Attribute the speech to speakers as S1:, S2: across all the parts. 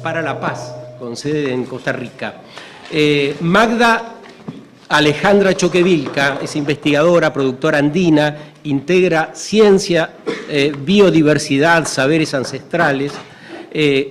S1: para la Paz, con sede en Costa Rica. Magda Alejandra Choquevilca es investigadora, productora andina, integra ciencia, biodiversidad, saberes ancestrales.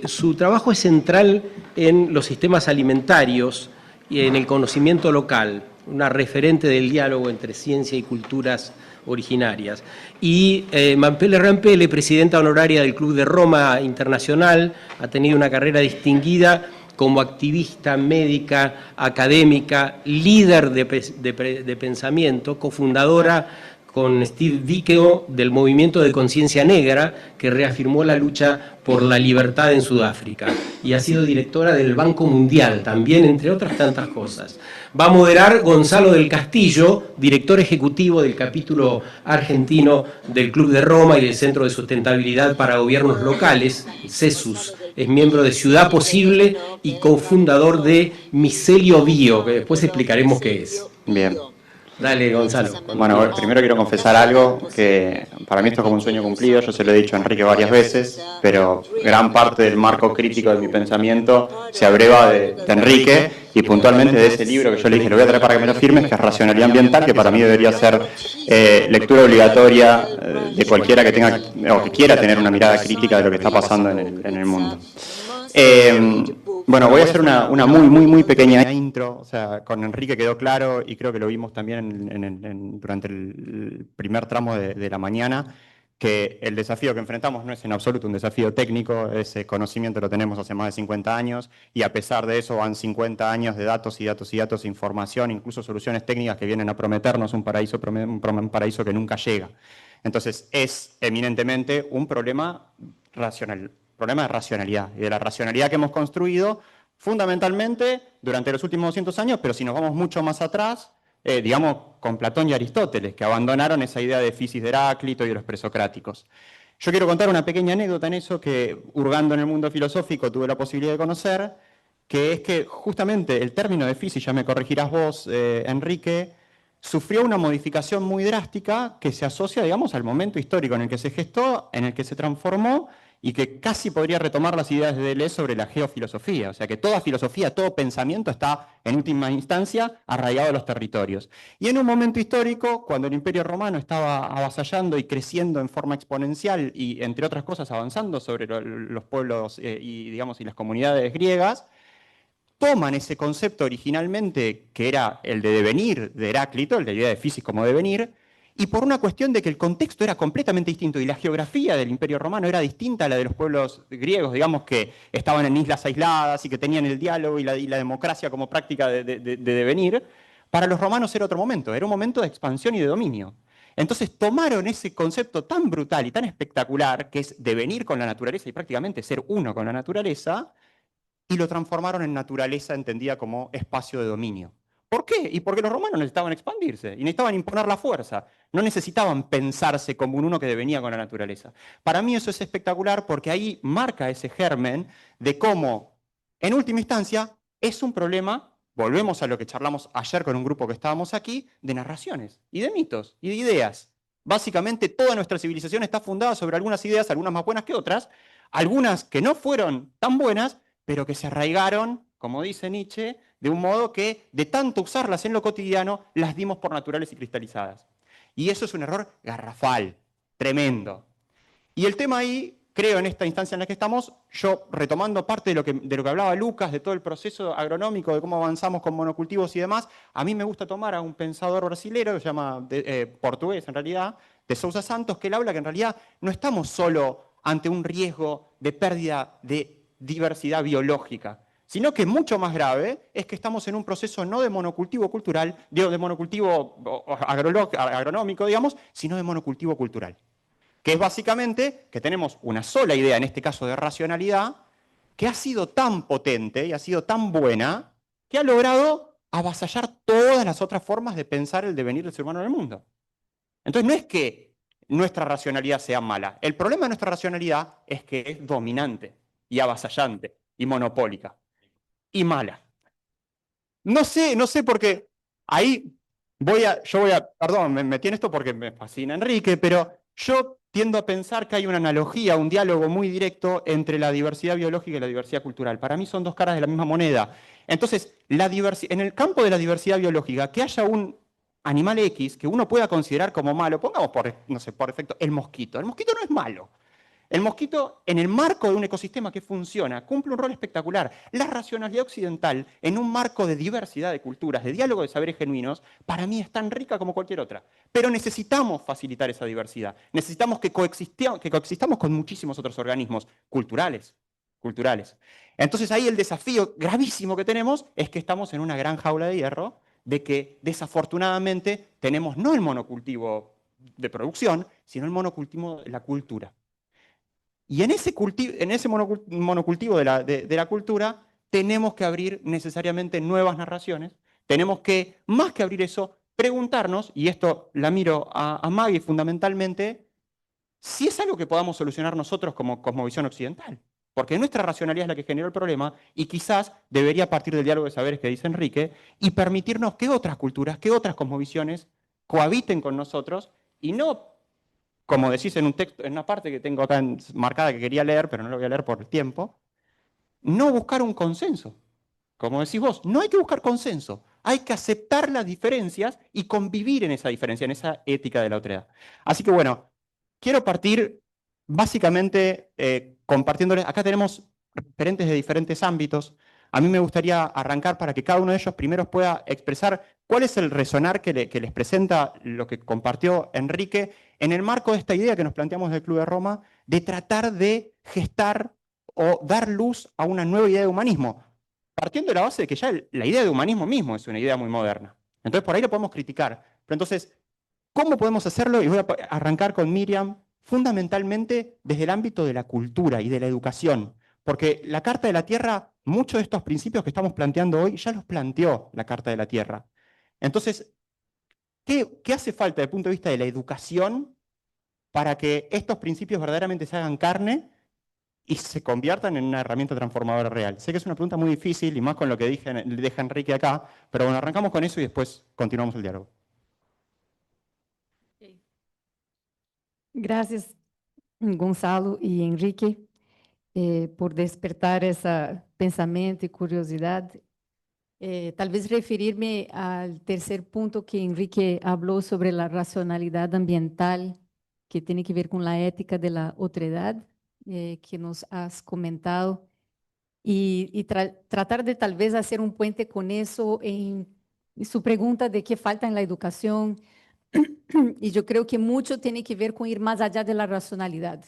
S1: Su trabajo es central en los sistemas alimentarios y en el conocimiento local, una referente del diálogo entre ciencia y culturas originarias. Y Mampele Rampele, presidenta honoraria del Club de Roma Internacional, ha tenido una carrera distinguida como activista, médica, académica, líder de pensamiento, cofundadora con Steve Biko del Movimiento de Conciencia Negra, que reafirmó la lucha por la libertad en Sudáfrica, y ha sido directora del Banco Mundial, también, entre otras tantas cosas. Va a moderar Gonzalo del Castillo, director ejecutivo del capítulo argentino del Club de Roma y del Centro de Sustentabilidad para Gobiernos Locales, CESUS. Es miembro de Ciudad Posible y cofundador de Micelio Bio, que después explicaremos qué es.
S2: Bien.
S1: Dale, Gonzalo.
S2: Bueno, primero quiero confesar algo, que para mí esto es como un sueño cumplido. Yo se lo he dicho a Enrique varias veces, pero gran parte del marco crítico de mi pensamiento se abreva de Enrique, y puntualmente de ese libro que yo le dije, lo voy a traer para que me lo firmes, que es Racionalidad Ambiental, que para mí debería ser lectura obligatoria de cualquiera que tenga o que quiera tener una mirada crítica de lo que está pasando en el mundo. Bueno, voy a hacer una muy pequeña intro. O sea, con Enrique quedó claro, y creo que lo vimos también durante el primer tramo de la mañana, que el desafío que enfrentamos no es en absoluto un desafío técnico. Ese conocimiento lo tenemos hace más de 50 años, y a pesar de eso van 50 años de datos y datos y datos, información, incluso soluciones técnicas que vienen a prometernos un paraíso que nunca llega. Entonces es eminentemente un problema racional. Problema de racionalidad, y de la racionalidad que hemos construido fundamentalmente durante los últimos 200 años, pero si nos vamos mucho más atrás, digamos con Platón y Aristóteles, que abandonaron esa idea de Fisis de Heráclito y de los presocráticos. Yo quiero contar una pequeña anécdota en eso, que hurgando en el mundo filosófico tuve la posibilidad de conocer, que es que justamente el término de Fisis, ya me corregirás vos, Enrique, sufrió una modificación muy drástica que se asocia, digamos, al momento histórico en el que se gestó, en el que se transformó, y que casi podría retomar las ideas de Deleuze sobre la geofilosofía. O sea que toda filosofía, todo pensamiento está, en última instancia, arraigado a los territorios. Y en un momento histórico, cuando el Imperio Romano estaba avasallando y creciendo en forma exponencial y, entre otras cosas, avanzando sobre los pueblos y las comunidades griegas, toman ese concepto originalmente, que era el de devenir de Heráclito, el de la idea de Fisis como devenir, y por una cuestión de que el contexto era completamente distinto y la geografía del Imperio Romano era distinta a la de los pueblos griegos, digamos, que estaban en islas aisladas y que tenían el diálogo y la democracia como práctica de devenir, para los romanos era otro momento, era un momento de expansión y de dominio. Entonces tomaron ese concepto tan brutal y tan espectacular, que es devenir con la naturaleza y prácticamente ser uno con la naturaleza, y lo transformaron en naturaleza entendida como espacio de dominio. ¿Por qué? Y porque los romanos necesitaban expandirse y necesitaban imponer la fuerza. No necesitaban pensarse como un uno que devenía con la naturaleza. Para mí eso es espectacular, porque ahí marca ese germen de cómo, en última instancia, es un problema, volvemos a lo que charlamos ayer con un grupo que estábamos aquí, de narraciones y de mitos y de ideas. Básicamente toda nuestra civilización está fundada sobre algunas ideas, algunas más buenas que otras, algunas que no fueron tan buenas, pero que se arraigaron, como dice Nietzsche, de un modo que, de tanto usarlas en lo cotidiano, las dimos por naturales y cristalizadas. Y eso es un error garrafal, tremendo. Y el tema ahí, creo, en esta instancia en la que estamos, yo retomando parte de lo que hablaba Lucas, de todo el proceso agronómico, de cómo avanzamos con monocultivos y demás, a mí me gusta tomar a un pensador brasilero, que se llama, portugués en realidad, de Sousa Santos, que él habla que en realidad no estamos solo ante un riesgo de pérdida de diversidad biológica, sino que mucho más grave es que estamos en un proceso no de monocultivo cultural, de monocultivo agronómico, digamos, sino de monocultivo cultural. Que es básicamente que tenemos una sola idea, en este caso de racionalidad, que ha sido tan potente y ha sido tan buena, que ha logrado avasallar todas las otras formas de pensar el devenir del ser humano en el mundo. Entonces no es que nuestra racionalidad sea mala. El problema de nuestra racionalidad es que es dominante y avasallante y monopólica y mala. No sé por qué. Ahí perdón, me metí en esto porque me fascina Enrique, pero yo tiendo a pensar que hay una analogía, un diálogo muy directo entre la diversidad biológica y la diversidad cultural. Para mí son dos caras de la misma moneda. Entonces, en el campo de la diversidad biológica, que haya un animal X que uno pueda considerar como malo, pongamos por, no sé, por efecto el mosquito. El mosquito no es malo. El mosquito, en el marco de un ecosistema que funciona, cumple un rol espectacular. La racionalidad occidental, en un marco de diversidad de culturas, de diálogo de saberes genuinos, para mí es tan rica como cualquier otra. Pero necesitamos facilitar esa diversidad. Necesitamos que coexistamos con muchísimos otros organismos culturales. Entonces ahí el desafío gravísimo que tenemos es que estamos en una gran jaula de hierro, de que desafortunadamente tenemos no el monocultivo de producción, sino el monocultivo de la cultura. Y en ese monocultivo de la cultura tenemos que abrir necesariamente nuevas narraciones, tenemos que, más que abrir eso, preguntarnos, y esto la miro a Maggie fundamentalmente, si es algo que podamos solucionar nosotros como cosmovisión occidental. Porque nuestra racionalidad es la que generó el problema y quizás debería partir del diálogo de saberes que dice Enrique y permitirnos que otras culturas, que otras cosmovisiones cohabiten con nosotros y no, como decís en un texto, en una parte que tengo acá marcada que quería leer, pero no lo voy a leer por el tiempo, no buscar un consenso. Como decís vos, no hay que buscar consenso, hay que aceptar las diferencias y convivir en esa diferencia, en esa ética de la otredad. Así que bueno, quiero partir básicamente compartiéndoles, acá tenemos referentes de diferentes ámbitos. A mí me gustaría arrancar para que cada uno de ellos primero pueda expresar cuál es el resonar que les presenta lo que compartió Enrique en el marco de esta idea que nos planteamos del Club de Roma de tratar de gestar o dar luz a una nueva idea de humanismo, partiendo de la base de que ya la idea de humanismo mismo es una idea muy moderna. Entonces por ahí lo podemos criticar. Pero entonces, ¿cómo podemos hacerlo? Y voy a arrancar con Miriam, fundamentalmente desde el ámbito de la cultura y de la educación. Porque la Carta de la Tierra, muchos de estos principios que estamos planteando hoy, ya los planteó la Carta de la Tierra. Entonces, ¿qué hace falta desde el punto de vista de la educación para que estos principios verdaderamente se hagan carne y se conviertan en una herramienta transformadora real? Sé que es una pregunta muy difícil y más con lo que deja Enrique acá, pero bueno, arrancamos con eso y después continuamos el diálogo.
S3: Gracias, Gonzalo y Enrique, por despertar ese pensamiento y curiosidad. Tal vez referirme al tercer punto que Enrique habló sobre la racionalidad ambiental, que tiene que ver con la ética de la otredad, que nos has comentado, y tratar de tal vez hacer un puente con eso en su pregunta de qué falta en la educación. Y yo creo que mucho tiene que ver con ir más allá de la racionalidad.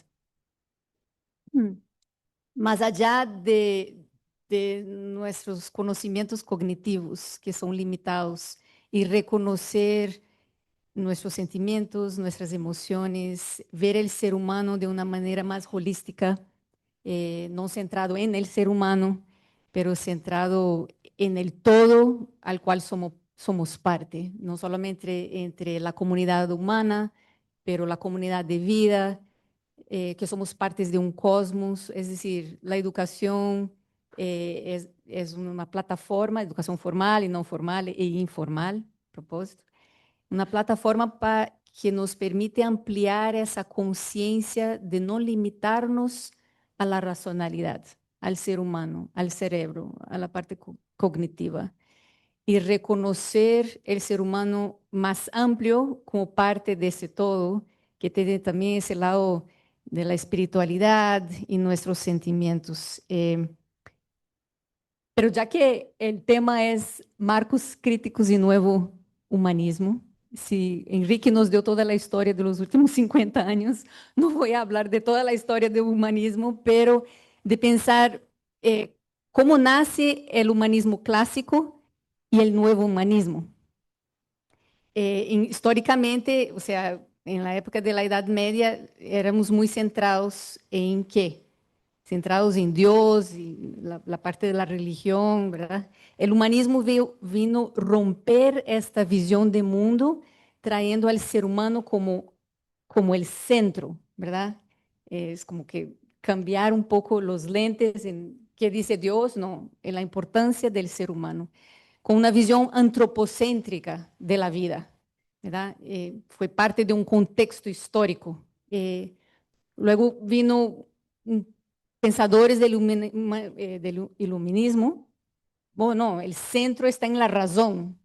S3: Más allá de nuestros conocimientos cognitivos, que son limitados, y reconocer nuestros sentimientos, nuestras emociones, ver el ser humano de una manera más holística, no centrado en el ser humano, pero centrado en el todo al cual somos parte, no solamente entre la comunidad humana, pero la comunidad de vida, que somos partes de un cosmos. Es decir, la educación es una plataforma, educación formal y no formal e informal, propósito, una plataforma que nos permite ampliar esa conciencia de no limitarnos a la racionalidad, al ser humano, al cerebro, a la parte cognitiva, y reconocer el ser humano más amplio como parte de ese todo, que tiene también ese lado de la espiritualidad y nuestros sentimientos. Pero ya que el tema es marcos críticos y nuevo humanismo, si Enrique nos dio toda la historia de los últimos 50 años, no voy a hablar de toda la historia del humanismo, pero de pensar cómo nace el humanismo clásico y el nuevo humanismo. Históricamente, o sea, en la época de la Edad Media, éramos muy centrados en qué? Centrados en Dios y la parte de la religión, ¿verdad? El humanismo vino romper esta visión de mundo, trayendo al ser humano como el centro, ¿verdad? Es como que cambiar un poco los lentes en qué dice Dios, no, en la importancia del ser humano, con una visión antropocéntrica de la vida, ¿verdad? Fue parte de un contexto histórico. Luego vino pensadores del iluminismo. Bueno, no, el centro está en la razón.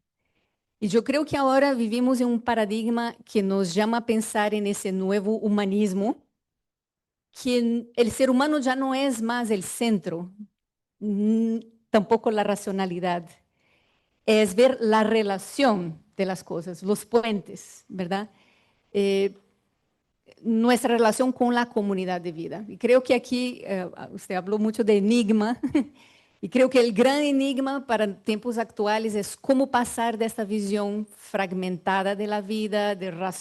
S3: Y yo creo que ahora vivimos en un paradigma que nos llama a pensar en ese nuevo humanismo, que el ser humano ya no es más el centro, mm, tampoco la racionalidad. Es ver la relación de las cosas, los puentes, ¿verdad? Eh, Nuestra relación con la comunidad de vida. Y creo que aquí usted habló mucho de enigma, y creo que el gran enigma para tiempos actuales es cómo pasar de esta visión fragmentada de la vida,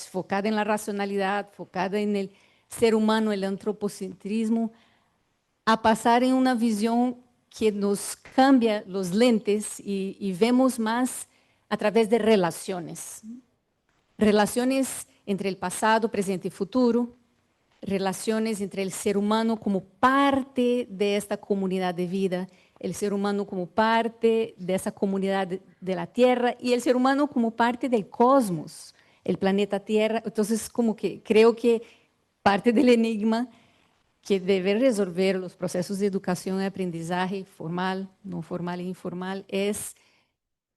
S3: focada en la racionalidad, focada en el ser humano, el antropocentrismo, a pasar en una visión que nos cambia los lentes y vemos más a través de relaciones. Relaciones entre el pasado, presente y futuro, relaciones entre el ser humano como parte de esta comunidad de vida, el ser humano como parte de esa comunidad de la Tierra y el ser humano como parte del cosmos, el planeta Tierra. Entonces, como que creo que parte del enigma que debe resolver los procesos de educación y aprendizaje formal, no formal e informal es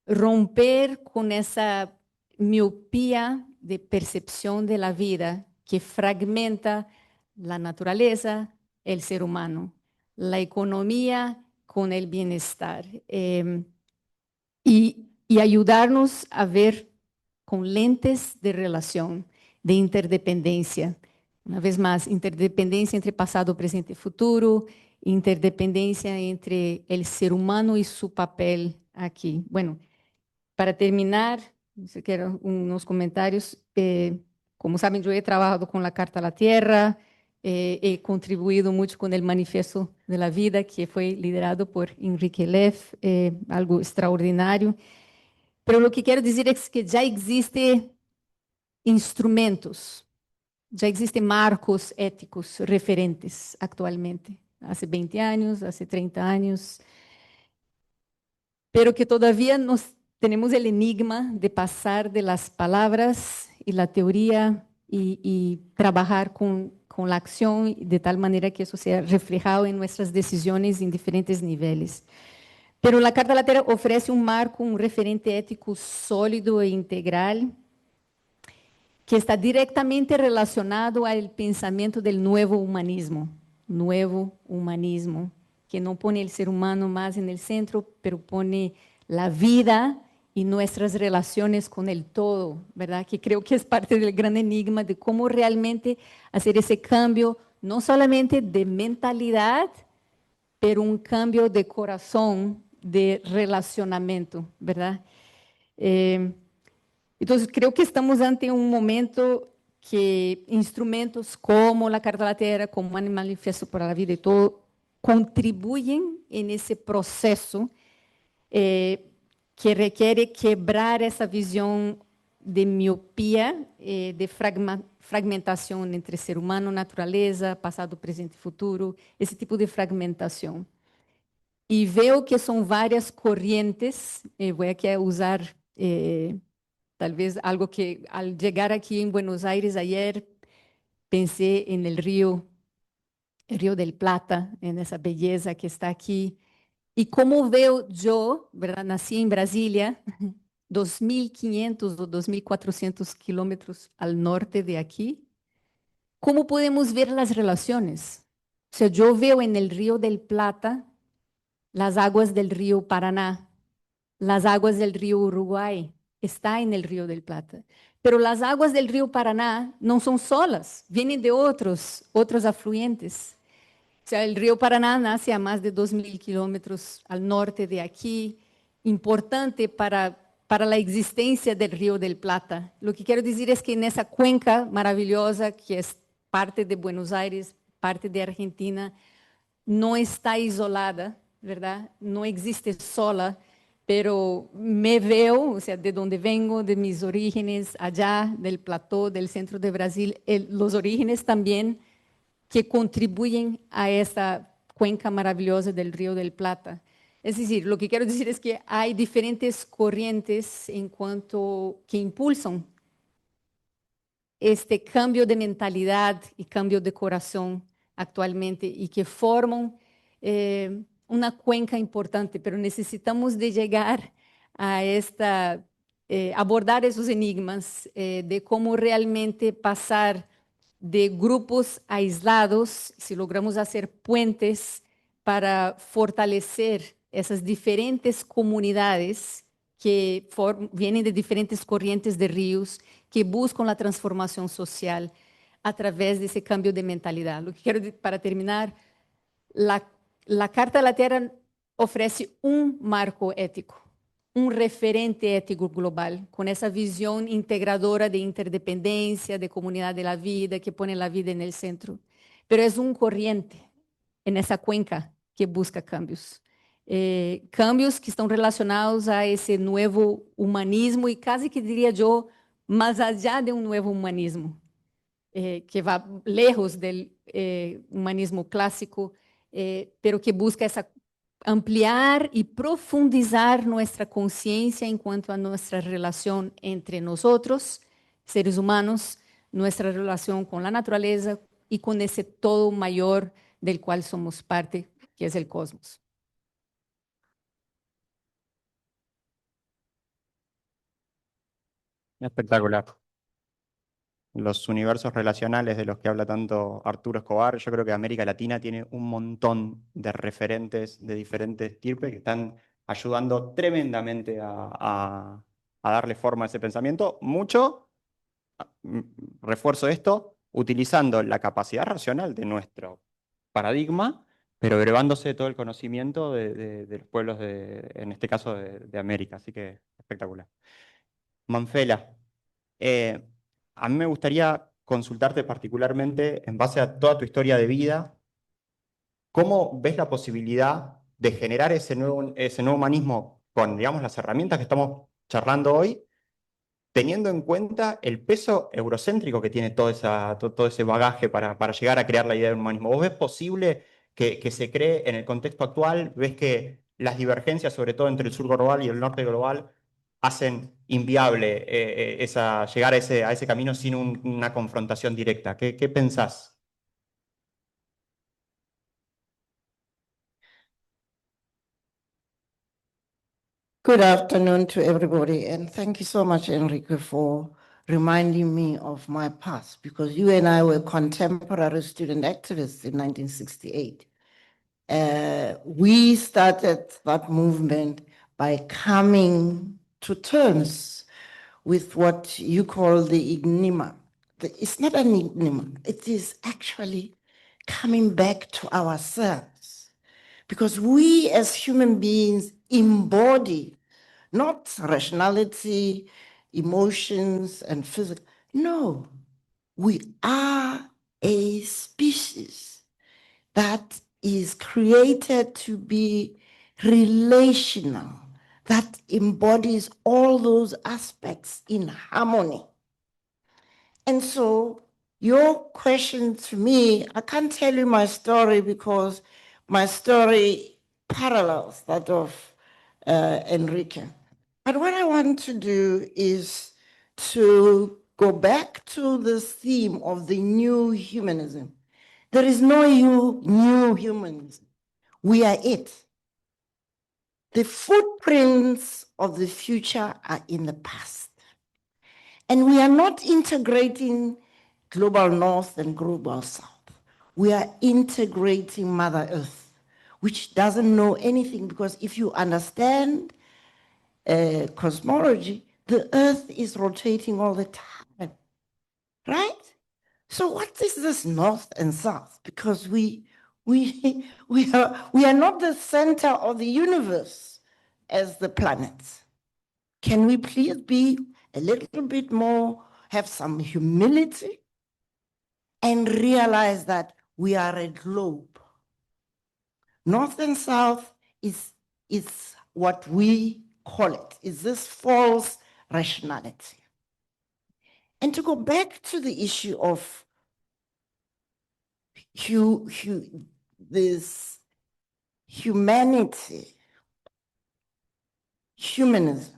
S3: romper con esa miopía de percepción de la vida que fragmenta la naturaleza, el ser humano, la economía con el bienestar, y ayudarnos a ver con lentes de relación, de interdependencia. Una vez más, interdependencia entre pasado, presente y futuro, interdependencia entre el ser humano y su papel aquí. Bueno, para terminar, yo quiero unos comentarios. Como saben, yo he trabajado con la Carta a la Tierra, he contribuido mucho con el Manifiesto de la Vida, que fue liderado por Enrique Leff, algo extraordinario. Pero lo que quiero decir es que ya existen instrumentos, ya existen marcos éticos referentes actualmente, hace 20 años, hace 30 años, pero que todavía nos tenemos el enigma de pasar de las palabras y la teoría y trabajar con la acción de tal manera que eso sea reflejado en nuestras decisiones en diferentes niveles. Pero la Carta Lateral ofrece un marco, un referente ético sólido e integral que está directamente relacionado al pensamiento del nuevo humanismo, que no pone el ser humano más en el centro, pero pone la vida y nuestras relaciones con el todo, ¿verdad? Que creo que es parte del gran enigma de cómo realmente hacer ese cambio, no solamente de mentalidad, pero un cambio de corazón, de relacionamiento, ¿verdad? Entonces, creo que estamos ante un momento que instrumentos como la Carta de la Tierra, como el Manifiesto para la Vida y todo, contribuyen en ese proceso que requiere quebrar esa visión de miopía, de fragmentación entre ser humano, naturaleza, pasado, presente y futuro, ese tipo de fragmentación. Y veo que son varias corrientes, voy aquí a usar tal vez algo que al llegar aquí en Buenos Aires ayer pensé en el río del Plata, en esa belleza que está aquí. Y cómo veo yo, ¿verdad? Nací en Brasilia, 2.500 o 2.400 kilómetros al norte de aquí. ¿Cómo podemos ver las relaciones? O sea, yo veo en el río del Plata las aguas del río Paraná, las aguas del río Uruguay, está en el río del Plata. Pero las aguas del río Paraná no son solas, vienen de otros afluentes. O sea, el río Paraná nace a más de 2.000 kilómetros al norte de aquí, importante para la existencia del río del Plata. Lo que quiero decir es que en esa cuenca maravillosa que es parte de Buenos Aires, parte de Argentina, no está isolada, ¿verdad? No existe sola, pero me veo, o sea, de donde vengo, de mis orígenes, allá, del plató, del centro de Brasil, los orígenes también que contribuyen a esta cuenca maravillosa del Río del Plata. Es decir, lo que quiero decir es que hay diferentes corrientes en cuanto que impulsan este cambio de mentalidad y cambio de corazón actualmente y que forman una cuenca importante, pero necesitamos de llegar a esta, abordar esos enigmas de cómo realmente pasar de grupos aislados, si logramos hacer puentes para fortalecer esas diferentes comunidades que vienen de diferentes corrientes de ríos, que buscan la transformación social a través de ese cambio de mentalidad. Lo que quiero, para terminar, la Carta de la Tierra ofrece un marco ético, un referente ético global, con esa visión integradora de interdependencia, de comunidad de la vida, que pone la vida en el centro. Pero es un corriente en esa cuenca que busca cambios. Cambios que estão relacionados a esse novo humanismo e quase que diria eu, mais allá de um novo humanismo, que vai lejos do humanismo clássico, pero que busca essa ampliar e profundizar nossa consciência enquanto a nossa relação entre nós outros, seres humanos, nossa relação com a natureza e com esse todo maior del cual somos parte, que es el cosmos.
S2: Espectacular. Los universos relacionales de los que habla tanto Arturo Escobar, yo creo que América Latina tiene un montón de referentes de diferentes tipos que están ayudando tremendamente a darle forma a ese pensamiento. Mucho, mm, refuerzo esto, utilizando la capacidad racional de nuestro paradigma, pero brevándose de todo el conocimiento de los pueblos, en este caso de América. Así que espectacular. Manfela. Eh, a mí me gustaría consultarte particularmente, en base a toda tu historia de vida, ¿cómo ves la posibilidad de generar ese nuevo humanismo con, digamos, las herramientas que estamos charlando hoy, teniendo en cuenta el peso eurocéntrico que tiene todo ese bagaje para llegar a crear la idea de un humanismo? ¿Vos ves posible que se cree en el contexto actual? ¿Ves que las divergencias, sobre todo entre el sur global y el norte global, hacen inviable llegar a ese camino sin una confrontación directa? ¿Qué pensás?
S4: Good afternoon to everybody, and thank you so much, Enrique, for reminding me of my past, because you and I were contemporary student activists in 1968. We started that movement by coming to terms with what you call the enigma. It's not an enigma, it is actually coming back to ourselves, because we as human beings embody not rationality, emotions, and physics. No, we are a species that is created to be relational, that embodies all those aspects in harmony. And so your question to me, I can't tell you my story because my story parallels that of Enrique. But what I want to do is to go back to this theme of the new humanism. There is no new humanism. We are it. The footprints of the future are in the past. And we are not integrating global north and global south. We are integrating Mother Earth, which doesn't know anything, because if you understand cosmology, the Earth is rotating all the time, right? So what is this north and south? Because we are not the center of the universe as the planets. Can we please be a little bit more, have some humility, and realize that we are a globe? North and south is what we call it, is this false rationality. And to go back to the issue of this humanism,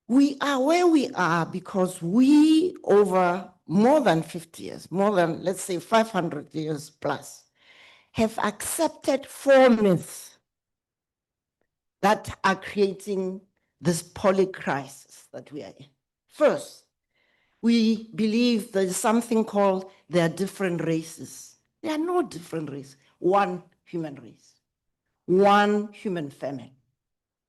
S4: We are where we are because we, over more than 50 years, more than, let's say, 500 years plus, have accepted 4 myths that are creating this polycrisis that we are in. First, we believe there is something called there are different races. There are no different races. One human race, one human family.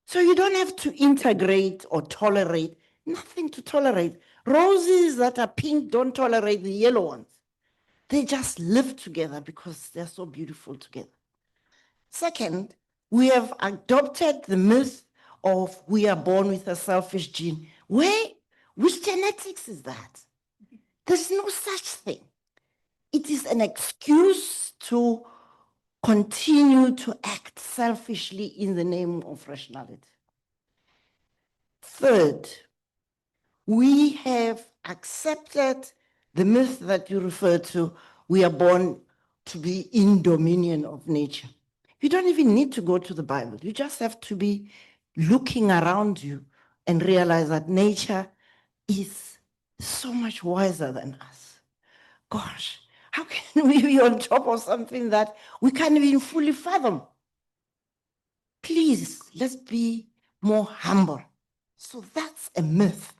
S4: So you don't have to integrate or tolerate, nothing to tolerate. Roses that are pink don't tolerate the yellow ones. They just live together because they're so beautiful together. Second, we have adopted the myth of we are born with a selfish gene. Which genetics is that? There's no such thing. It is an excuse to continue to act selfishly in the name of rationality. Third, we have accepted the myth that you refer to, we are born to be in dominion of nature. You don't even need to go to the Bible. You just have to be looking around you and realize that nature is so much wiser than us. Gosh, how can we be on top of something that we can't even fully fathom? Please, let's be more humble. So that's a myth.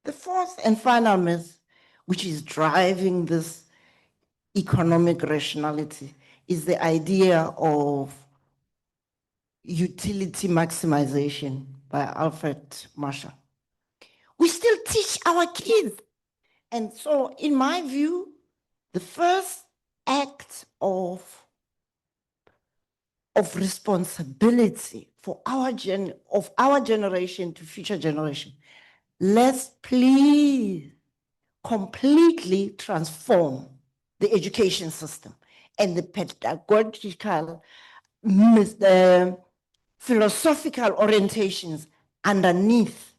S4: The fourth and final myth, which is driving this economic rationality, is the idea of utility maximization by Alfred Marshall. We still teach our kids. And so, in my view, the first act of responsibility for our generation to future generation, let's please completely transform the education system and the pedagogical, philosophical orientations underneath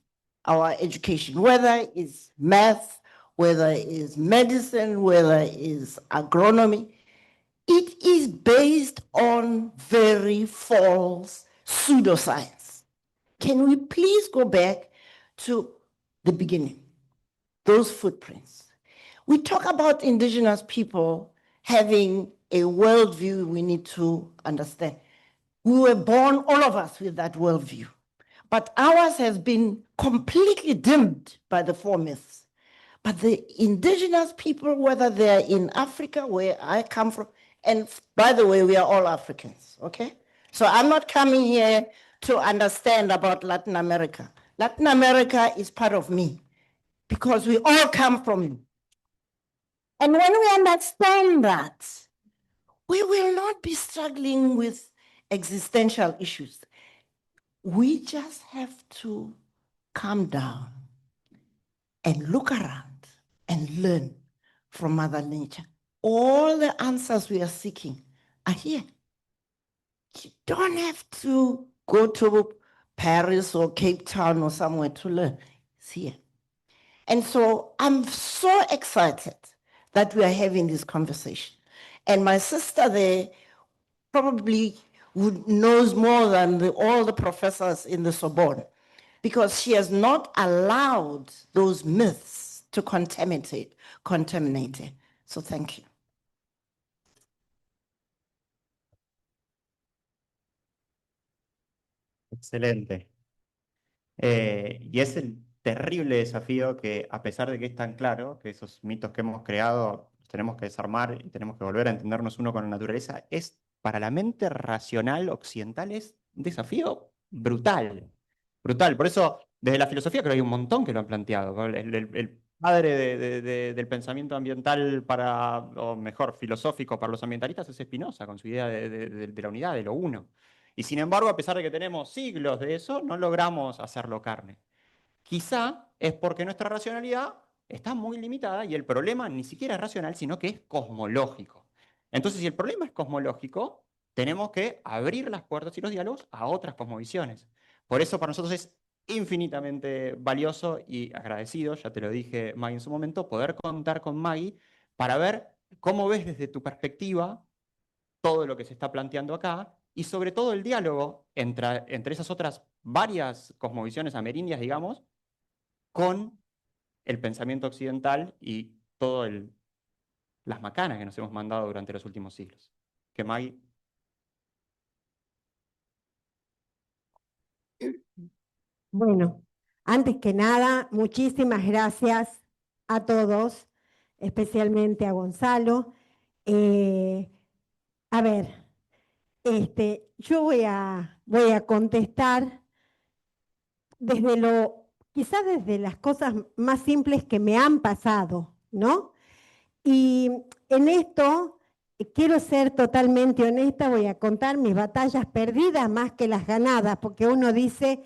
S4: our education, whether it's math, whether it's medicine, whether it's agronomy. It is based on very false pseudoscience. Can we please go back to the beginning, those footprints? We talk about indigenous people having a worldview we need to understand. We were born, all of us, with that worldview. But ours has been completely dimmed by the 4 myths. But the indigenous people, whether they're in Africa, where I come from, and by the way, we are all Africans, okay? So I'm not coming here to understand about Latin America. Latin America is part of me because we all come from it. And when we understand that, we will not be struggling with existential issues. We just have to calm down and look around and learn from Mother Nature. All the answers we are seeking are here. You don't have to go to Paris or Cape Town or somewhere to learn. It's here. And so I'm so excited that we are having this conversation. And my sister there probably knows more than all the professors in the Sorbonne, because she has not allowed those myths to contaminate it. So thank you.
S2: Excelente. Y es el terrible desafío que, a pesar de que es tan claro que esos mitos que hemos creado los tenemos que desarmar y tenemos que volver a entendernos uno con la naturaleza, es para la mente racional occidental es un desafío brutal. Brutal. Por eso, desde la filosofía creo que hay un montón que lo han planteado. El padre del pensamiento ambiental o mejor, filosófico para los ambientalistas es Spinoza, con su idea de la unidad, de lo uno. Y sin embargo, a pesar de que tenemos siglos de eso, no logramos hacerlo carne. Quizá es porque nuestra racionalidad está muy limitada y el problema ni siquiera es racional, sino que es cosmológico. Entonces, si el problema es cosmológico, tenemos que abrir las puertas y los diálogos a otras cosmovisiones. Por eso para nosotros es infinitamente valioso y agradecido, ya te lo dije, Maggie, en su momento, poder contar con Maggie para ver cómo ves desde tu perspectiva todo lo que se está planteando acá y sobre todo el diálogo entre esas otras varias cosmovisiones amerindias, digamos, con el pensamiento occidental y todas las macanas que nos hemos mandado durante los últimos siglos. Que Maggie...
S5: Bueno, antes que nada, muchísimas gracias a todos, especialmente a Gonzalo. Eh, a ver, yo voy a contestar quizás desde las cosas más simples que me han pasado, ¿no? Y en esto quiero ser totalmente honesta, voy a contar mis batallas perdidas más que las ganadas, porque uno dice,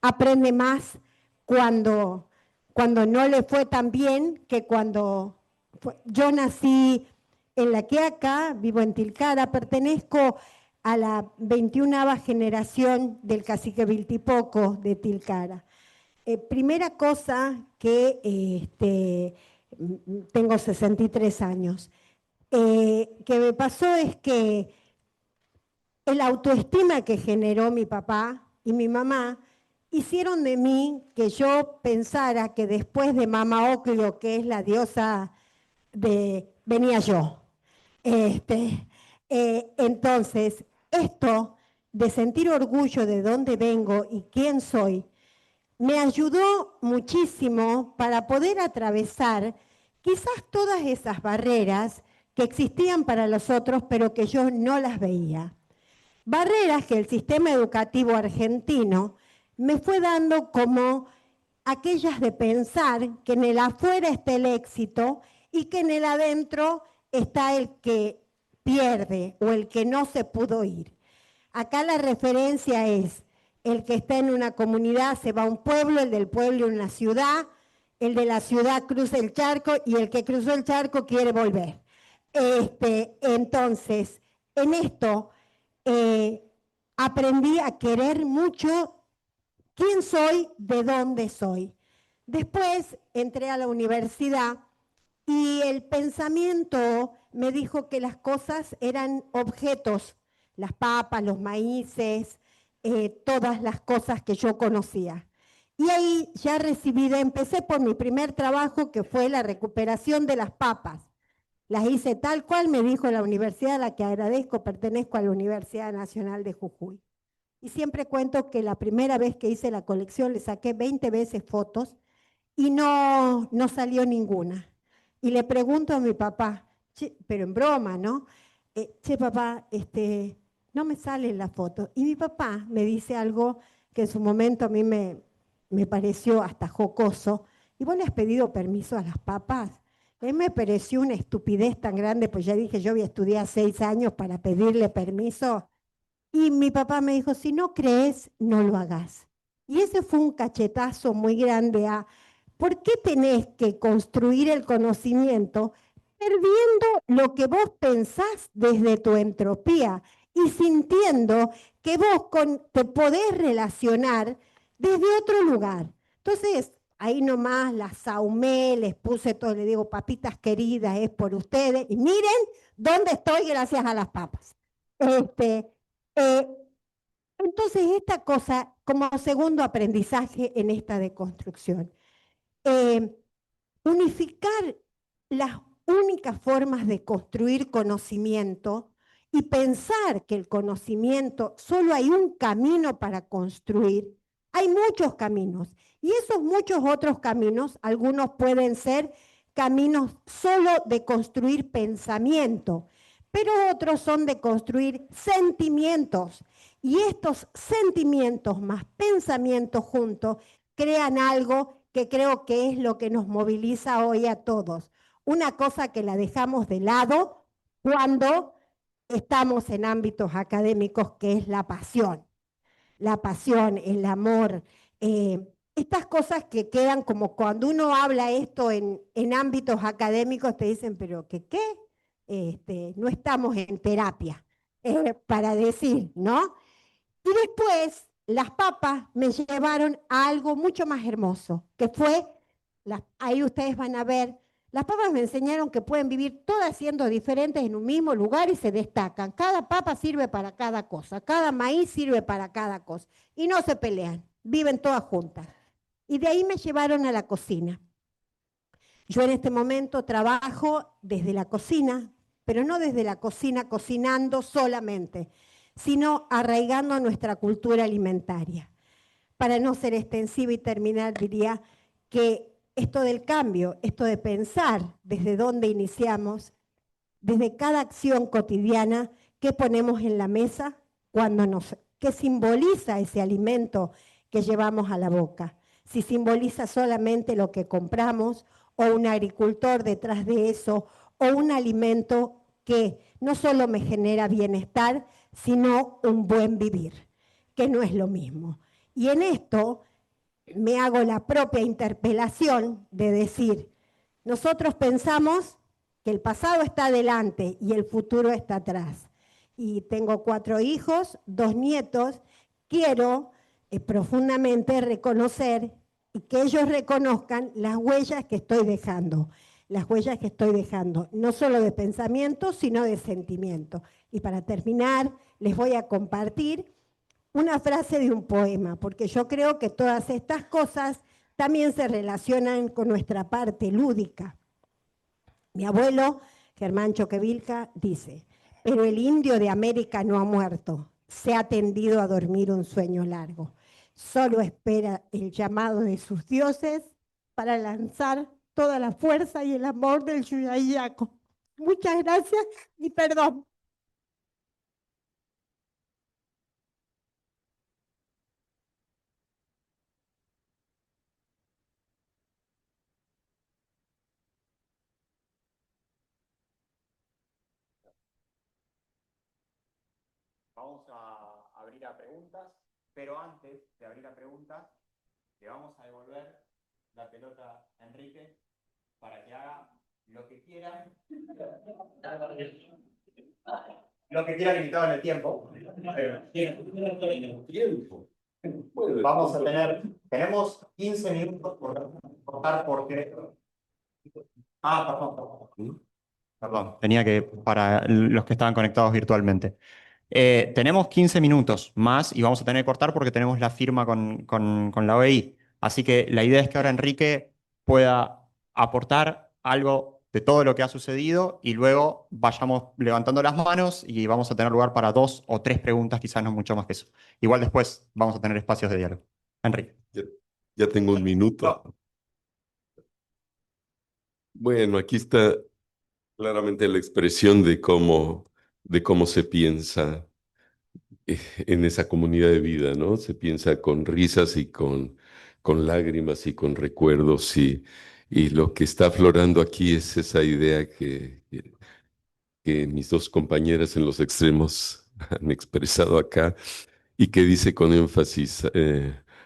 S5: aprende más cuando no le fue tan bien que yo nací en La Quiaca, vivo en Tilcara, pertenezco a la 21ª generación del cacique Viltipoco de Tilcara. Primera cosa que tengo 63 años. Que me pasó es que el autoestima que generó mi papá y mi mamá hicieron de mí que yo pensara que después de Mama Ocllo, que es la diosa venía yo. Entonces, esto de sentir orgullo de dónde vengo y quién soy, me ayudó muchísimo para poder atravesar quizás todas esas barreras que existían para los otros, pero que yo no las veía. Barreras que el sistema educativo argentino me fue dando como aquellas de pensar que en el afuera está el éxito y que en el adentro está el que pierde o el que no se pudo ir. Acá la referencia es el que está en una comunidad se va a un pueblo, el del pueblo a una ciudad, el de la ciudad cruza el charco y el que cruzó el charco quiere volver. Entonces, en esto aprendí a querer mucho quién soy, de dónde soy. Después entré a la universidad y el pensamiento me dijo que las cosas eran objetos, las papas, los maíces, todas las cosas que yo conocía. Y ahí ya empecé por mi primer trabajo, que fue la recuperación de las papas. Las hice tal cual me dijo la universidad a la que agradezco, pertenezco a la Universidad Nacional de Jujuy. Y siempre cuento que la primera vez que hice la colección le saqué 20 veces fotos y no salió ninguna. Y le pregunto a mi papá, pero en broma, ¿no? Che, papá, no me salen las fotos. Y mi papá me dice algo que en su momento a mí me pareció hasta jocoso. ¿Y vos le has pedido permiso a las papas? A mí me pareció una estupidez tan grande, pues ya dije, yo voy a estudiar 6 años para pedirle permiso. Y mi papá me dijo, si no crees, no lo hagas. Y ese fue un cachetazo muy grande a, ¿por qué tenés que construir el conocimiento perdiendo lo que vos pensás desde tu entropía y sintiendo que vos te podés relacionar desde otro lugar? Entonces, ahí nomás las saumé, les puse todo, le digo, papitas queridas, es por ustedes, y miren dónde estoy gracias a las papas. Entonces, esta cosa como segundo aprendizaje en esta deconstrucción. Unificar las únicas formas de construir conocimiento y pensar que el conocimiento, solo hay un camino para construir, hay muchos caminos. Y esos muchos otros caminos, algunos pueden ser caminos solo de construir pensamiento, pero otros son de construir sentimientos. Y estos sentimientos más pensamientos juntos crean algo que creo que es lo que nos moviliza hoy a todos. Una cosa que la dejamos de lado cuando estamos en ámbitos académicos, que es la pasión. La pasión, el amor, estas cosas que quedan como cuando uno habla esto en ámbitos académicos, te dicen, pero ¿qué? No estamos en terapia, para decir, ¿no? Y después las papas me llevaron a algo mucho más hermoso, que fue, ahí ustedes van a ver, las papas me enseñaron que pueden vivir todas siendo diferentes en un mismo lugar y se destacan. Cada papa sirve para cada cosa, cada maíz sirve para cada cosa. Y no se pelean, viven todas juntas. Y de ahí me llevaron a la cocina. Yo en este momento trabajo desde la cocina, pero no desde la cocina cocinando solamente, sino arraigando nuestra cultura alimentaria. Para no ser extensiva y terminar, diría que esto del cambio, esto de pensar desde dónde iniciamos, desde cada acción cotidiana, qué ponemos en la mesa, qué simboliza ese alimento que llevamos a la boca. Si simboliza solamente lo que compramos o un agricultor detrás de eso o un alimento que no solo me genera bienestar, sino un buen vivir, que no es lo mismo. Y en esto me hago la propia interpelación de decir, nosotros pensamos que el pasado está adelante y el futuro está atrás. Y tengo 4 hijos, 2 nietos. Quiero profundamente reconocer y que ellos reconozcan las huellas que estoy dejando. Las huellas que estoy dejando, no solo de pensamiento, sino de sentimiento. Y para terminar, les voy a compartir una frase de un poema, porque yo creo que todas estas cosas también se relacionan con nuestra parte lúdica. Mi abuelo, Germán Choquevilca, dice, pero el indio de América no ha muerto, se ha tendido a dormir un sueño largo. Solo espera el llamado de sus dioses para lanzar toda la fuerza y el amor del Yuyayaco. Muchas gracias y perdón.
S2: Vamos a abrir a preguntas, pero antes de abrir a preguntas, le vamos a devolver la pelota a Enrique para que haga lo que quiera. Lo que quiera limitado en el tiempo. Vamos a tenemos 15 minutos por cortar porque... perdón. Perdón, tenía que, para los que estaban conectados virtualmente. Tenemos 15 minutos más y vamos a tener que cortar porque tenemos la firma con la OEI. Así que la idea es que ahora Enrique pueda aportar algo de todo lo que ha sucedido y luego vayamos levantando las manos y vamos a tener lugar para 2 o 3 preguntas, quizás no mucho más que eso. Igual después vamos a tener espacios de diálogo. Enrique.
S6: Ya tengo un minuto. Bueno, aquí está claramente la expresión de cómo se piensa en esa comunidad de vida, ¿no? Se piensa con risas y con lágrimas y con recuerdos y lo que está aflorando aquí es esa idea que mis dos compañeras en los extremos han expresado acá y que dice con énfasis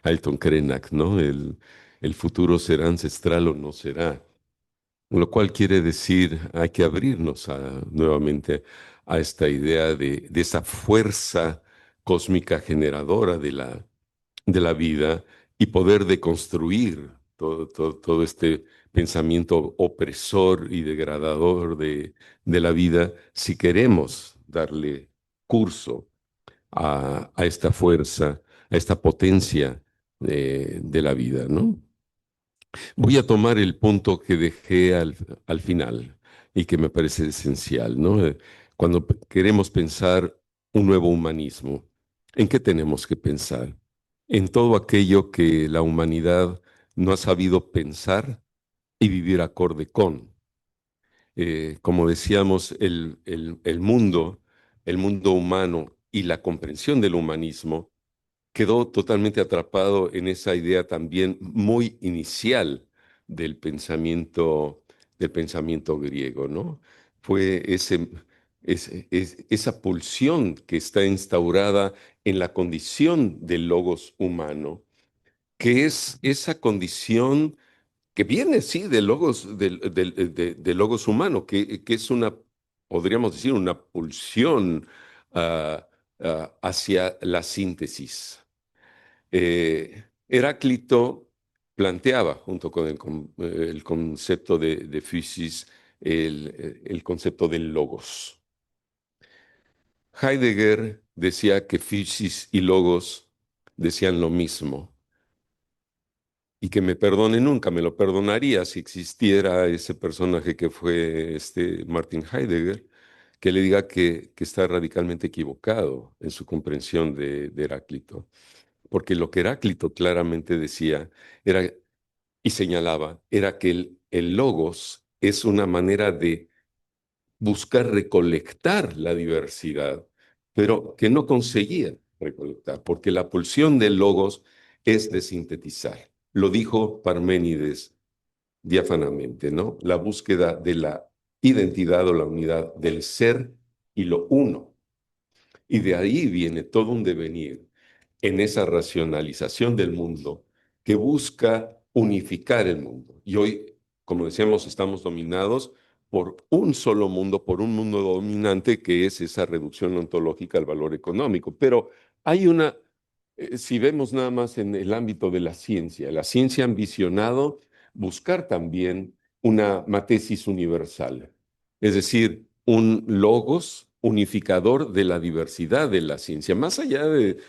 S6: Ailton Krenak, ¿no? El futuro será ancestral o no será. Lo cual quiere decir, hay que abrirnos nuevamente a esta idea de esa fuerza cósmica generadora de la vida y poder deconstruir todo este pensamiento opresor y degradador de la vida si queremos darle curso a esta fuerza, a esta potencia de la vida, ¿no? Voy a tomar el punto que dejé al final y que me parece esencial, ¿no? Cuando queremos pensar un nuevo humanismo, ¿en qué tenemos que pensar? En todo aquello que la humanidad no ha sabido pensar y vivir acorde con. Como decíamos, el mundo humano y la comprensión del humanismo quedó totalmente atrapado en esa idea también muy inicial del pensamiento griego, ¿no? Fue esa pulsión que está instaurada en la condición del logos humano, que es esa condición que viene, sí, del logos humano, que es una, podríamos decir, una pulsión hacia la síntesis. Heráclito planteaba, junto con el concepto de physis, el concepto del logos. Heidegger decía que physis y logos decían lo mismo. y que me perdone nunca, me lo perdonaría si existiera ese personaje que fue Martin Heidegger, que le diga que está radicalmente equivocado en su comprensión de Heráclito. Porque lo que Heráclito claramente decía era, y señalaba, era que el logos es una manera de buscar recolectar la diversidad, pero que no conseguía recolectar, porque la pulsión del logos es de sintetizar. Lo dijo Parménides diáfanamente, ¿no? La búsqueda de la identidad o la unidad del ser y lo uno. Y de ahí viene todo un devenir en esa racionalización del mundo que busca unificar el mundo. Y hoy, como decíamos, estamos dominados por un solo mundo, por un mundo dominante que es esa reducción ontológica al valor económico. Pero hay si vemos nada más en el ámbito de la ciencia ha ambicionado buscar también una matesis universal, es decir, un logos unificador de la diversidad de la ciencia, más allá del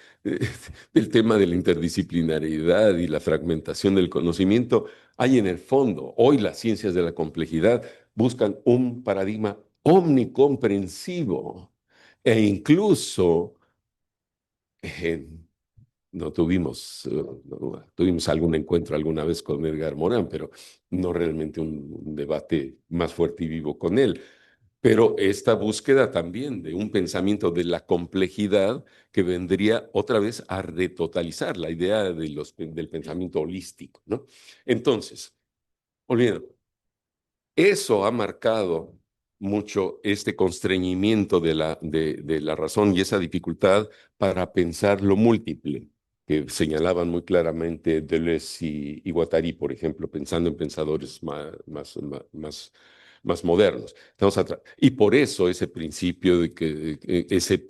S6: tema de la interdisciplinariedad y la fragmentación del conocimiento, hay en el fondo, hoy las ciencias de la complejidad buscan un paradigma omnicomprensivo e incluso eh, tuvimos algún encuentro alguna vez con Edgar Morán, pero no realmente un debate más fuerte y vivo con él. Pero esta búsqueda también de un pensamiento de la complejidad que vendría otra vez a retotalizar la idea del pensamiento holístico, ¿no? Entonces, olvídalo. Eso ha marcado mucho este constreñimiento de la razón y esa dificultad para pensar lo múltiple, que señalaban muy claramente Deleuze y Guattari, por ejemplo, pensando en pensadores más modernos. Y por eso ese principio de que ese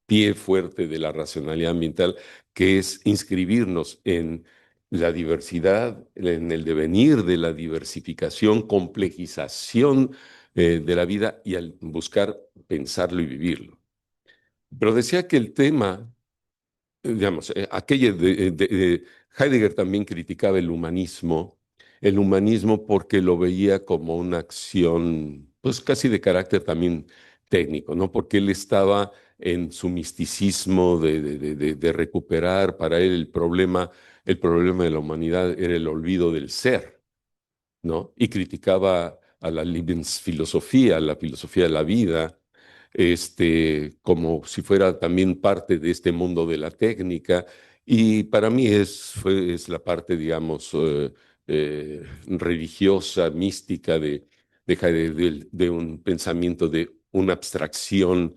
S6: pie fuerte de la racionalidad ambiental, que es inscribirnos en la diversidad, en el devenir de la diversificación, complejización de la vida y al buscar pensarlo y vivirlo. Pero decía que el tema, digamos, Heidegger también criticaba el humanismo porque lo veía como una acción, pues casi de carácter también técnico, ¿no? Porque él estaba en su misticismo de recuperar para él el problema de la humanidad era el olvido del ser, ¿no? Y criticaba a la Lebensfilosofía, la filosofía de la vida, como si fuera también parte de este mundo de la técnica. Y para mí es la parte, digamos, religiosa, mística de Heidegger, de un pensamiento, de una abstracción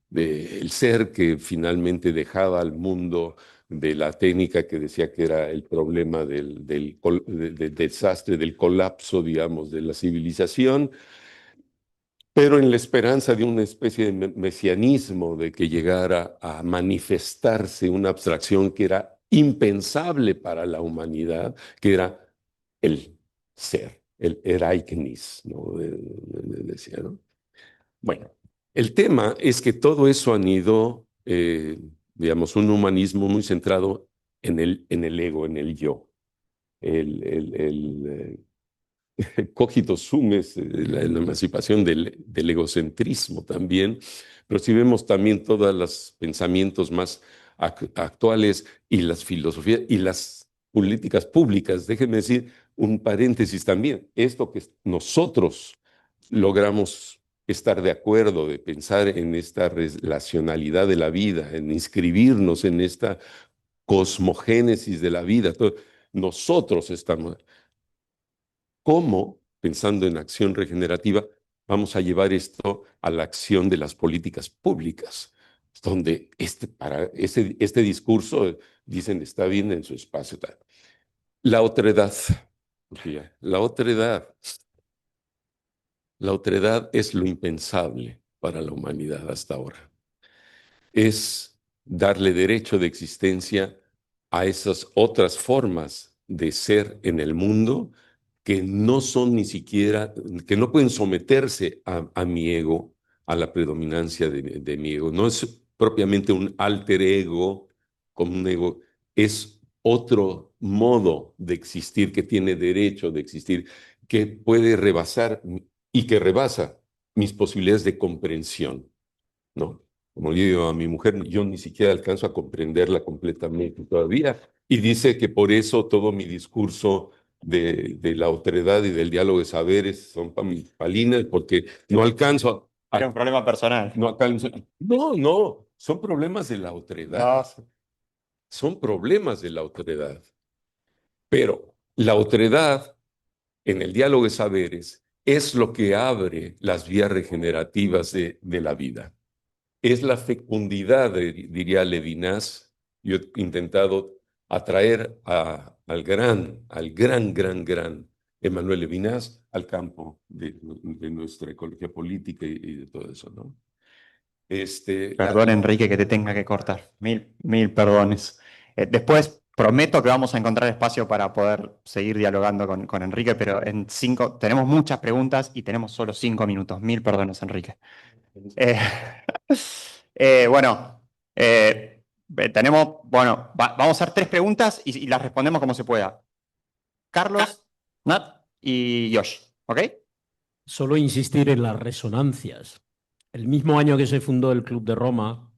S6: del ser que finalmente dejaba al mundo de la técnica que decía que era el problema del desastre, del colapso, digamos, de la civilización, pero en la esperanza de una especie de mesianismo, de que llegara a manifestarse una abstracción que era impensable para la humanidad, que era el ser, el Ereignis, ¿no? Decía, ¿no? Bueno, el tema es que todo eso han ido, digamos, un humanismo muy centrado en el ego, en el yo. El cogito sum es la emancipación del egocentrismo también, pero si vemos también todos los pensamientos más actuales y las filosofías y las políticas públicas, déjenme decir un paréntesis también, esto que nosotros logramos estar de acuerdo, de pensar en esta relacionalidad de la vida, en inscribirnos en esta cosmogénesis de la vida. Nosotros estamos, ¿cómo, pensando en acción regenerativa, vamos a llevar esto a la acción de las políticas públicas? Donde este discurso, dicen, está bien en su espacio. La otredad, la otredad. La otredad es lo impensable para la humanidad hasta ahora. Es darle derecho de existencia a esas otras formas de ser en el mundo que no son ni siquiera, que no pueden someterse a mi ego, a la predominancia de mi ego. No es propiamente un alter ego, como un ego, es otro modo de existir que tiene derecho de existir, que puede rebasar y que rebasa mis posibilidades de comprensión, ¿no? Como le digo a mi mujer, yo ni siquiera alcanzo a comprenderla completamente todavía. Y dice que por eso todo mi discurso de la otredad y del diálogo de saberes son palinas, porque no alcanzo
S2: Era un problema personal.
S6: no alcanzo. No, no, son problemas de la otredad.
S2: No,
S6: Son problemas de la otredad. Pero la otredad en el diálogo de saberes es lo que abre las vías regenerativas de la vida. Es la fecundidad, diría Levinas. Yo he intentado atraer al gran Emmanuel Levinas al campo de nuestra ecología política y de todo eso, ¿no?
S2: perdón, Enrique, que te tenga que cortar. Mil perdones. Después prometo que vamos a encontrar espacio para poder seguir dialogando con Enrique, pero tenemos muchas preguntas y tenemos solo 5 minutos. Mil perdones, Enrique. Bueno, vamos a hacer 3 preguntas y las respondemos como se pueda. Carlos, Nat y Josh, ¿ok?
S7: Solo insistir en las resonancias. El mismo año que se fundó el Club de Roma,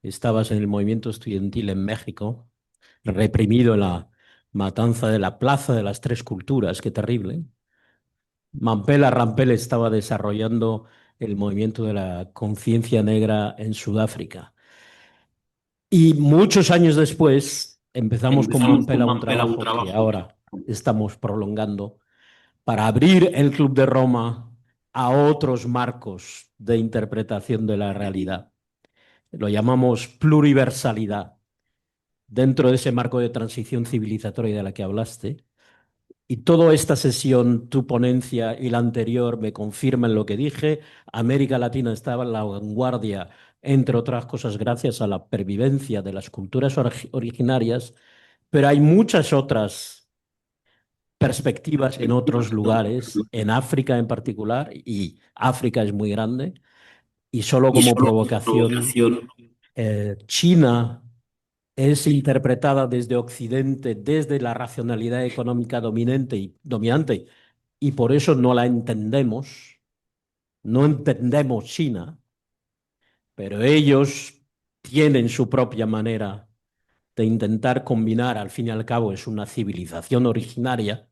S7: estabas en el movimiento estudiantil en México, reprimido en la matanza de la Plaza de las Tres Culturas, qué terrible. Mampela Rampel estaba desarrollando el movimiento de la conciencia negra en Sudáfrica. Y muchos años después empezamos con Mampela un trabajo que ahora estamos prolongando para abrir el Club de Roma a otros marcos de interpretación de la realidad. Lo llamamos pluriversalidad. Dentro de ese marco de transición civilizatoria de la que hablaste, y toda esta sesión, tu ponencia y la anterior me confirman lo que dije. América Latina estaba en la vanguardia, entre otras cosas, gracias a la pervivencia de las culturas originarias, pero hay muchas otras perspectivas en otros lugares, en África en particular, y África es muy grande, y solo como provocación, China es interpretada desde Occidente, desde la racionalidad económica dominante, y por eso no la entendemos, no entendemos China, pero ellos tienen su propia manera de intentar combinar, al fin y al cabo es una civilización originaria,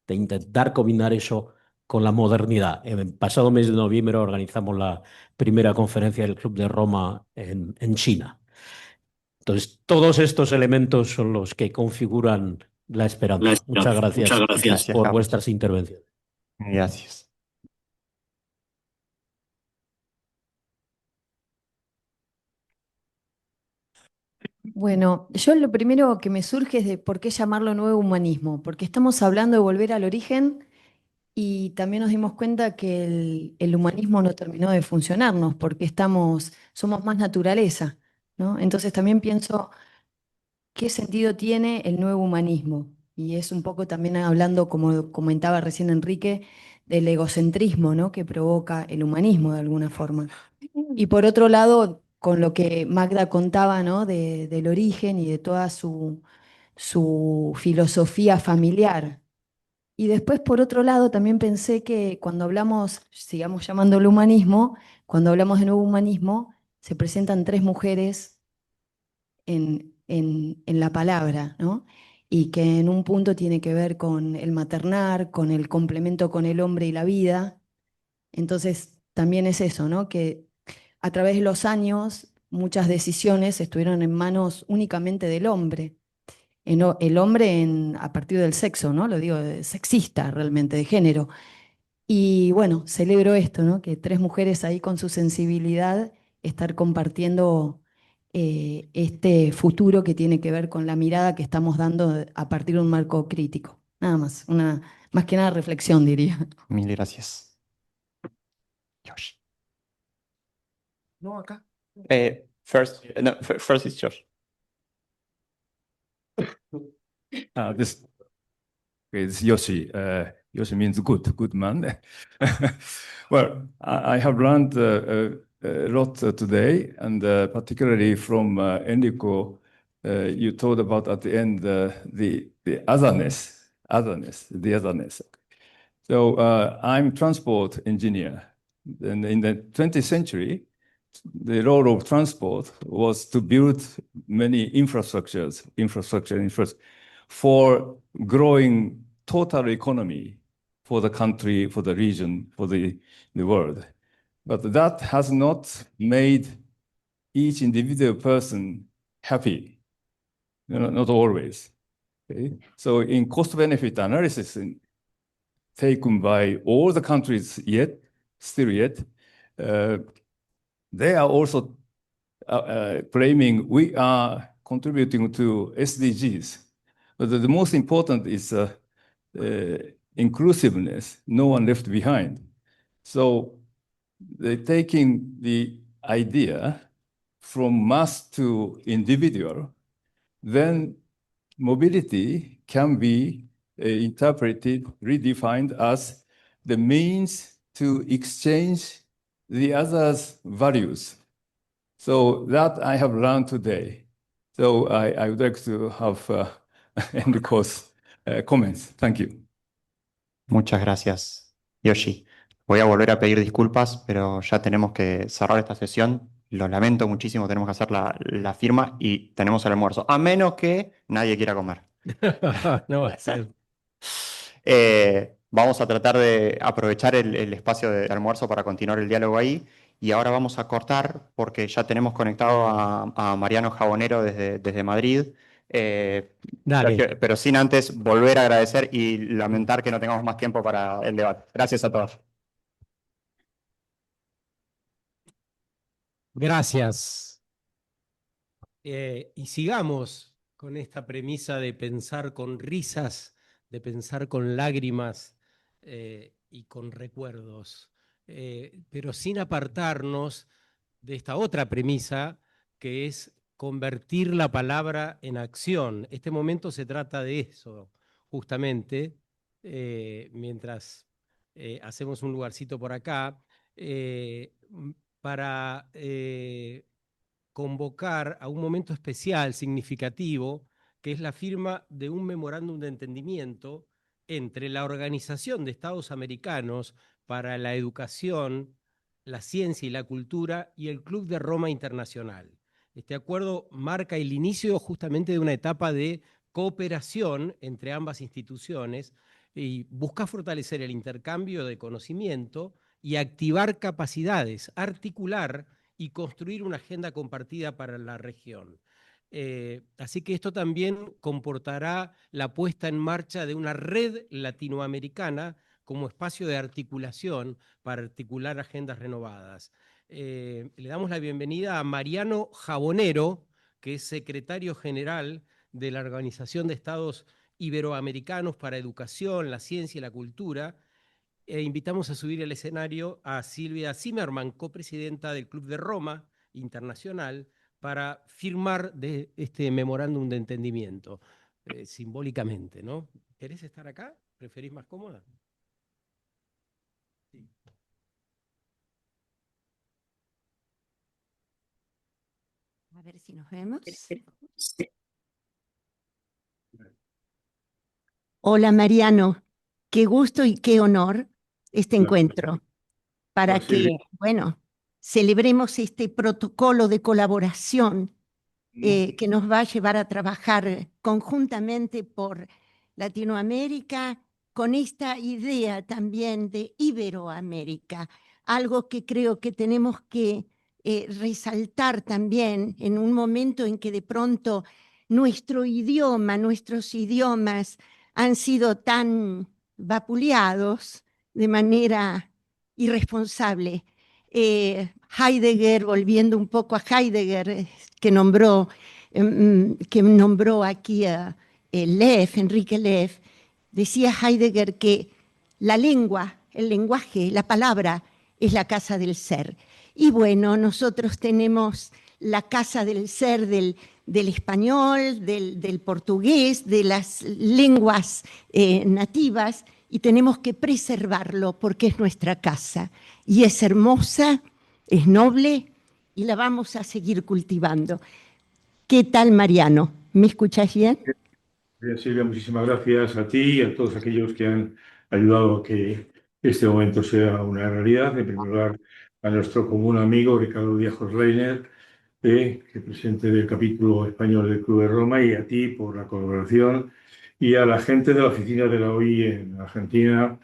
S7: de intentar combinar eso con la modernidad. En el pasado mes de noviembre organizamos la primera conferencia del Club de Roma en China. Entonces, todos estos elementos son los que configuran la esperanza. Muchas gracias,
S2: Gracias,
S7: por
S2: Carlos.
S7: vuestras intervenciones.
S2: Gracias.
S3: Bueno, yo lo primero que me surge es de por qué llamarlo nuevo humanismo, porque estamos hablando de volver al origen y también nos dimos cuenta que el humanismo no terminó de funcionarnos porque somos más naturaleza, ¿no? Entonces también pienso qué sentido tiene el nuevo humanismo. Y es un poco también hablando, como comentaba recién Enrique, del egocentrismo, ¿no? Que provoca el humanismo de alguna forma. Y por otro lado, con lo que Magda contaba, ¿no? Del origen y de toda su filosofía familiar. Y después, por otro lado, también pensé que cuando hablamos, sigamos llamándolo humanismo, cuando hablamos de nuevo humanismo, se presentan 3 mujeres en la palabra, ¿no? Y que en un punto tiene que ver con el maternar, con el complemento con el hombre y la vida. Entonces, también es eso, ¿no? Que a través de los años muchas decisiones estuvieron en manos únicamente del hombre. El hombre a partir del sexo, ¿no? Lo digo sexista realmente, de género. Y bueno, celebro esto, ¿no? Que 3 mujeres ahí con su sensibilidad estar compartiendo este futuro que tiene que ver con la mirada que estamos dando a partir de un marco crítico. Nada más, más que nada reflexión, diría.
S2: Mil gracias. Josh. No, acá. First is Josh.
S8: This is Yoshi. Yoshi means good man. Well, I have learned a lot today, and particularly from Enrico, you told about at the end the otherness. So I'm transport engineer. And in the 20th century, the role of transport was to build many infrastructures for growing total economy for the country, for the region, for the world. But that has not made each individual person happy, not always. Okay? So in cost-benefit analysis taken by all the countries still yet, they are also claiming we are contributing to SDGs. But the most important is inclusiveness, no one left behind. So they're taking the idea from mass to individual, then mobility can be interpreted, redefined as the means to exchange the other's values. So that I have learned today. So I would like to have end course comments. Thank you.
S2: Muchas gracias, Yoshi. Voy a volver a pedir disculpas, pero ya tenemos que cerrar esta sesión. Lo lamento muchísimo, tenemos que hacer la firma y tenemos el almuerzo, a menos que nadie quiera comer.
S1: No va a ser.
S2: Vamos a tratar de aprovechar el espacio de almuerzo para continuar el diálogo ahí. Y ahora vamos a cortar porque ya tenemos conectado a Mariano Jabonero desde Madrid.
S1: Dale.
S2: Pero sin antes volver a agradecer y lamentar que no tengamos más tiempo para el debate. Gracias a todos.
S1: Gracias. Y sigamos con esta premisa de pensar con risas, de pensar con lágrimas y con recuerdos, pero sin apartarnos de esta otra premisa que es convertir la palabra en acción. Este momento se trata de eso, justamente, mientras hacemos un lugarcito por acá, para convocar a un momento especial, significativo, que es la firma de un memorándum de entendimiento entre la Organización de Estados Americanos para la Educación, la Ciencia y la Cultura y el Club de Roma Internacional. Este acuerdo marca el inicio justamente de una etapa de cooperación entre ambas instituciones y busca fortalecer el intercambio de conocimiento y activar capacidades, articular y construir una agenda compartida para la región. Así que esto también comportará la puesta en marcha de una red latinoamericana como espacio de articulación para articular agendas renovadas. Le damos la bienvenida a Mariano Jabonero, que es secretario general de la Organización de Estados Iberoamericanos para Educación, la Ciencia y la Cultura. Invitamos a subir al escenario a Silvia Zimmerman, copresidenta del Club de Roma Internacional, para firmar de este memorándum de entendimiento, simbólicamente, ¿no? ¿Querés estar acá? ¿Preferís más cómoda? Sí.
S5: A ver si nos vemos. Hola Mariano, qué gusto y qué honor este encuentro para que, bueno, celebremos este protocolo de colaboración que nos va a llevar a trabajar conjuntamente por Latinoamérica con esta idea también de Iberoamérica, algo que creo que tenemos que resaltar también en un momento en que de pronto nuestro idioma, nuestros idiomas han sido tan vapuleados de manera irresponsable. Heidegger, volviendo un poco a Heidegger, que nombró aquí a Enrique Leff, decía Heidegger que la lengua, el lenguaje, la palabra es la casa del ser. Y bueno, nosotros tenemos la casa del ser del español, del portugués, de las lenguas nativas, y tenemos que preservarlo porque es nuestra casa. Y es hermosa, es noble, y la vamos a seguir cultivando. ¿Qué tal, Mariano? ¿Me escuchas bien?
S9: Bien, Silvia, muchísimas gracias a ti y a todos aquellos que han ayudado a que este momento sea una realidad. En primer lugar, a nuestro común amigo Ricardo Diajos Reiner, que es presidente del capítulo español del Club de Roma, y a ti por la colaboración, y a la gente de la oficina de la OI en Argentina,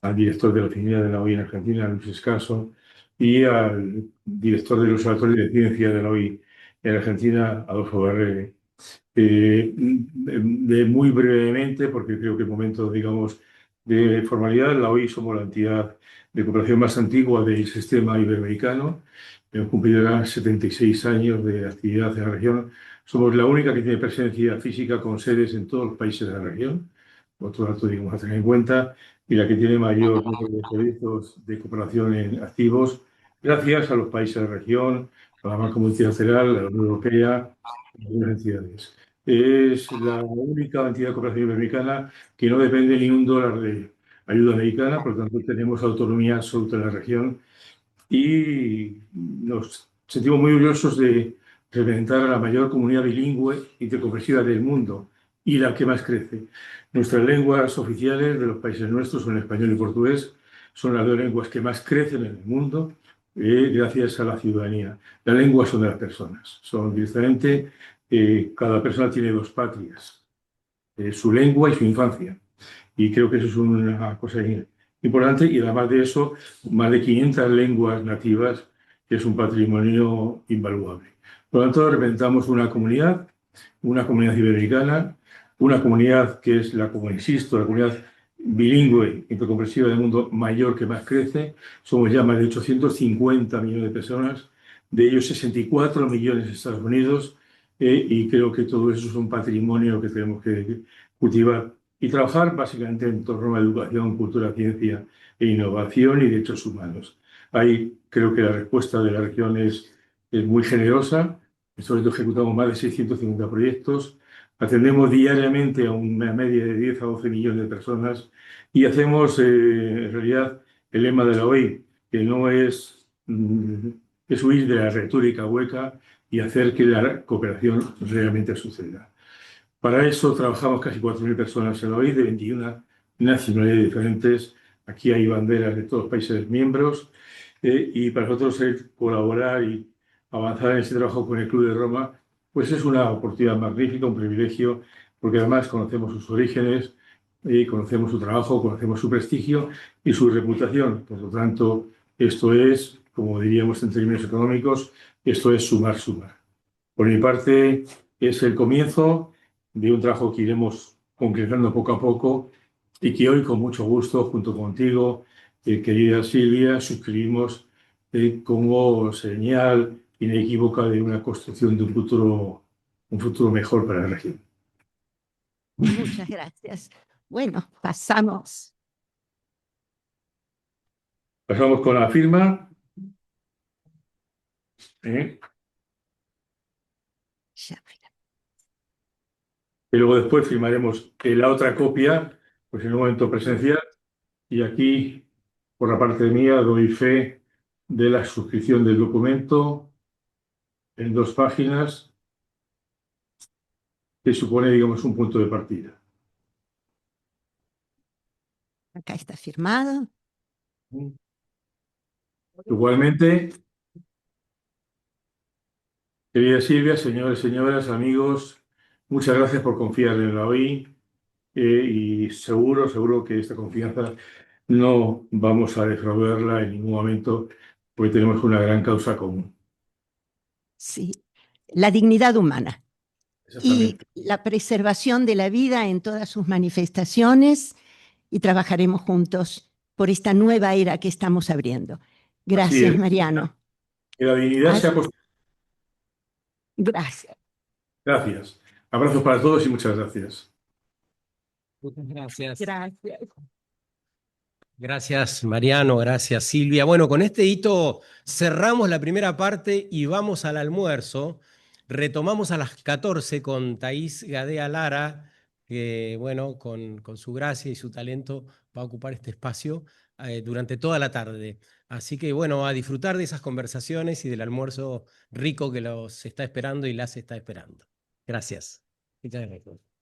S9: al director de la oficina de la OI en Argentina, Luis Escaso, y al director del Observatorio de Ciencia de la OI en Argentina, Adolfo Barrere. Muy brevemente, porque creo que el momento, digamos, de formalidad, la OI somos la entidad de cooperación más antigua del sistema iberoamericano. Hemos cumplido ya 76 años de actividad en la región. Somos la única que tiene presencia física con sedes en todos los países de la región. Otro dato, digamos, a tener en cuenta. Y la que tiene mayor número de proyectos de cooperación en activos, gracias a los países de la región, a la Banca Multilateral, a la Unión Europea y a algunas entidades. Es la única entidad de cooperación iberoamericana que no depende ni un dólar de ayuda americana, por lo tanto tenemos autonomía absoluta en la región y nos sentimos muy orgullosos de representar a la mayor comunidad bilingüe intercomprensiva del mundo y la que más crece. Nuestras lenguas oficiales de los países nuestros son español y portugués, son las dos lenguas que más crecen en el mundo gracias a la ciudadanía. Las lenguas son de las personas, son directamente, cada persona tiene dos patrias, su lengua y su infancia. Y creo que eso es una cosa importante y además de eso, más de 500 lenguas nativas, que es un patrimonio invaluable. Por lo tanto, representamos una comunidad iberoamericana, una comunidad que es, como insisto, la comunidad bilingüe intercomprensiva del mundo mayor que más crece. Somos ya más de 850 millones de personas, de ellos 64 millones en Estados Unidos, y creo que todo eso es un patrimonio que tenemos que cultivar y trabajar básicamente en torno a educación, cultura, ciencia e innovación y derechos humanos. Ahí creo que la respuesta de la región es muy generosa. Sobre todo ejecutamos más de 650 proyectos, atendemos diariamente a una media de 10 a 12 millones de personas y hacemos en realidad el lema de la OI, que no es, es huir de la retórica hueca y hacer que la cooperación realmente suceda. Para eso trabajamos casi 4.000 personas en la OI de 21 nacionalidades diferentes. Aquí hay banderas de todos los países miembros y para nosotros el colaborar y avanzar en ese trabajo con el Club de Roma, pues es una oportunidad magnífica, un privilegio, porque además conocemos sus orígenes, conocemos su trabajo, conocemos su prestigio y su reputación. Por lo tanto, esto es, como diríamos en términos económicos, esto es sumar, sumar. Por mi parte, es el comienzo de un trabajo que iremos concretando poco a poco y que hoy, con mucho gusto, junto contigo, querida Silvia, suscribimos como señal inequívoca de una construcción de un futuro mejor para la región.
S5: Muchas gracias. Bueno, pasamos.
S9: Pasamos con la firma.
S5: Ya, mira.
S9: Y luego después firmaremos la otra copia, pues en un momento presencial. Y aquí, por la parte mía, doy fe de la suscripción del documento en 2 páginas, que supone, digamos, un punto de partida.
S5: Acá está firmado.
S9: Igualmente, querida Silvia, señores, señoras, amigos, muchas gracias por confiar en la OI y seguro que esta confianza no vamos a defraudarla en ningún momento, porque tenemos una gran causa común.
S5: Sí, la dignidad humana y
S9: Exactamente.
S5: la preservación de la vida en todas sus manifestaciones, y trabajaremos juntos por esta nueva era que estamos abriendo. Gracias,
S9: es.
S5: Mariano.
S9: Que la dignidad sea posible.
S5: Gracias.
S9: Gracias. Abrazos para todos y muchas gracias.
S1: Muchas gracias.
S5: Gracias.
S1: Gracias, Mariano, gracias, Silvia. Bueno, con este hito cerramos la primera parte y vamos al almuerzo. Retomamos a las 14 con Thaís Gadea Lara, que, bueno, con su gracia y su talento va a ocupar este espacio durante toda la tarde. Así que bueno, a disfrutar de esas conversaciones y del almuerzo rico que los está esperando y las está esperando. Gracias. Muchas gracias.